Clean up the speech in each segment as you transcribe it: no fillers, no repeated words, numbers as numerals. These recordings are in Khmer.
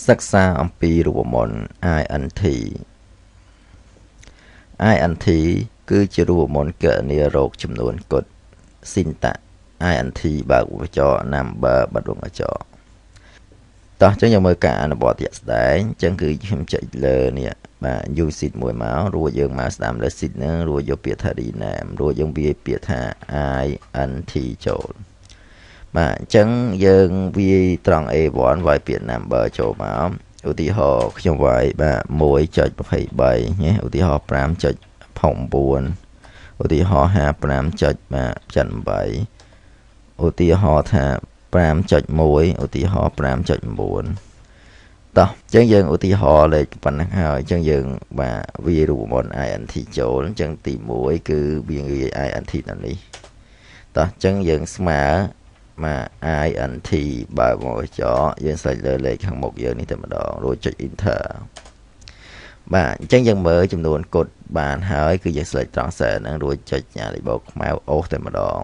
សិក្សាអំពីរូបមន្ត INT INT គឺជារូបមន្តគណនារោគចំនួនគត់ syntax INT បើកវងកញ្ចក់ number បិទវងកញ្ចក់តោះអញ្ចឹងយើងមើលការអនុវត្តជាក់ស្ដែងអញ្ចឹងគឺខ្ញុំចុចលើនេះបាទ use sheet មួយមករួចយើងមកស្ដាំលើ sheet ហ្នឹងរួចយកពាក្យថា rename រួចយើងវាយពាក្យថា INT ចូលបាទអញ្ចឹងយើងវាយត្រង់ A1 វាយពាក្យ number ចូលមកឧទាហរណ៍ខ្ញុំវាយបាទ 1.23 ណាឧទាហរណ៍ 5.9 ឧទាហរណ៍ 55.8 ឧទាហរណ៍ថា 5.1 ឧទាហរណ៍ 5.9 តោះអញ្ចឹងយើងឧទាហរណ៍លេខប៉ុណ្ណឹងហើយអញ្ចឹងយើងបាទវាយរូបមន្ត INT ចូលអញ្ចឹងទី1គឺវាយ INT នៅនេះតោះអញ្ចឹងយើងស្មើមក INT បើមកកញ្ចក់យើងសេចលើលេខខាងមុខយើងនេះតែម្ដងរួចចុច enter បាទអញ្ចឹងយើងមើលចំនួនគត់បានហើយគឺយើង select ត្រង់ cell ហ្នឹងរួចចុចញ៉ាលេខបូកខ្មៅអូសតែម្ដង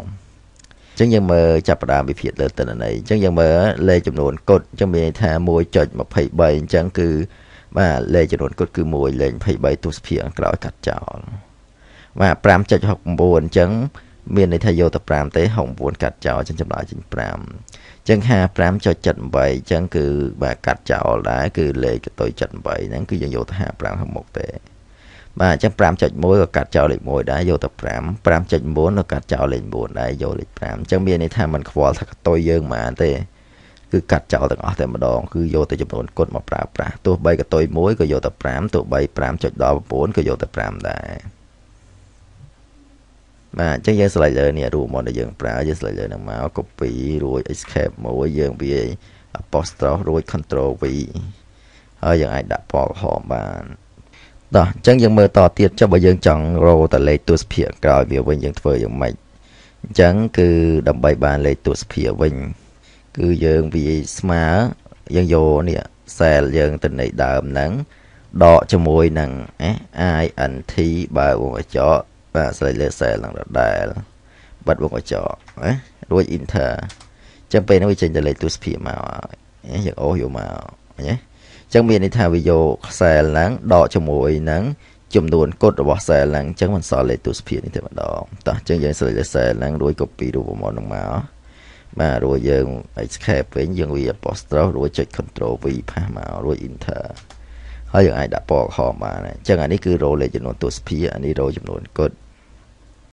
អញ្ចឹងយើងមើលចាប់ផ្ដើមវិភាគលើទិន្នន័យអញ្ចឹងយើងមើលលេខចំនួនគត់អញ្ចឹងមានន័យថា 1.23 អញ្ចឹងគឺបាទលេខចំនួនគត់គឺ1លេខ23ទស្សភាគខាងក្រោយកាត់ចោលបាទ 5.69 អញ្ចឹងមានន័យថាយកទៅ5ទេ69កាត់ចោលអញ្ចឹងចម្លើយចេញ5អញ្ចឹង 55.78 អញ្ចឹងគឺបាទកាត់ចោលដែរគឺលេខកតុយ78ហ្នឹងគឺយើងយកទៅ55ខាងមុខទេបាទអញ្ចឹង 5.1 ក៏កាត់ចោលលេខ1ដែរយកទៅ5 5.9 ក៏កាត់ចោលលេខ9ដែរយកលេខ5អញ្ចឹងមានន័យថាมันខ្វល់ថាកតុយយើងប៉ុន្មានទេគឺកាត់ចោលទាំងអស់តែម្ដងគឺយកទៅចំនួនគត់មកប្រើប្រាស់ទោះបីកតុយ1ក៏យកទៅ5ទោះបី 5.19 ក៏យកទៅ5ដែរបាទអញ្ចឹងយើងស្លេចលើនេះរូបមន្តដែលយើងប្រើយើងស្លេចលើនឹងមក copy រួច escape មួយយើងវាយ apostrophe រួច control V ហើយយើងអាចដាក់ពណ៌ក្រហមបានតោះអញ្ចឹងយើងមើលតទៀតចុះបើយើងចង់រកតលេខទស្សភាគក្រោយវាវិញយើងធ្វើយ៉ាងម៉េចអញ្ចឹងគឺដើម្បីបានលេខទស្សភាគវិញគឺយើងវាយស្មើយើងយកនេះ cell យើងទៅនៃដើមហ្នឹងដកជាមួយនឹង INT បើវងកញ្ចក់បាទស្លេចលើ cell ហ្នឹងដដែលបិទវងកញ្ចក់ណារួច enter អញ្ចឹងពេលនេះវាចេញទៅលេខទស្សភាគមកហើយយើងអូសយកមកណាអញ្ចឹងមានន័យថាវាយក cell ហ្នឹងដកជាមួយនឹងចំនួនគត់របស់ cell ហ្នឹងអញ្ចឹងមិនសល់លេខទស្សភាគនេះទេម្ដងតោះអញ្ចឹងយើងស្លេចលើ cell ហ្នឹងរួច copy រូបមន្តហ្នឹងមកបាទរួចយើង escape វិញយើងវា apostrophe រួចចុច control V ផាសមករួច enter ហើយយើងអាចដាក់ពណ៌ក្រហមបានអញ្ចឹងអានេះគឺរោលេខចំនួនទស្សភាគអានេះរោចំនួនគត់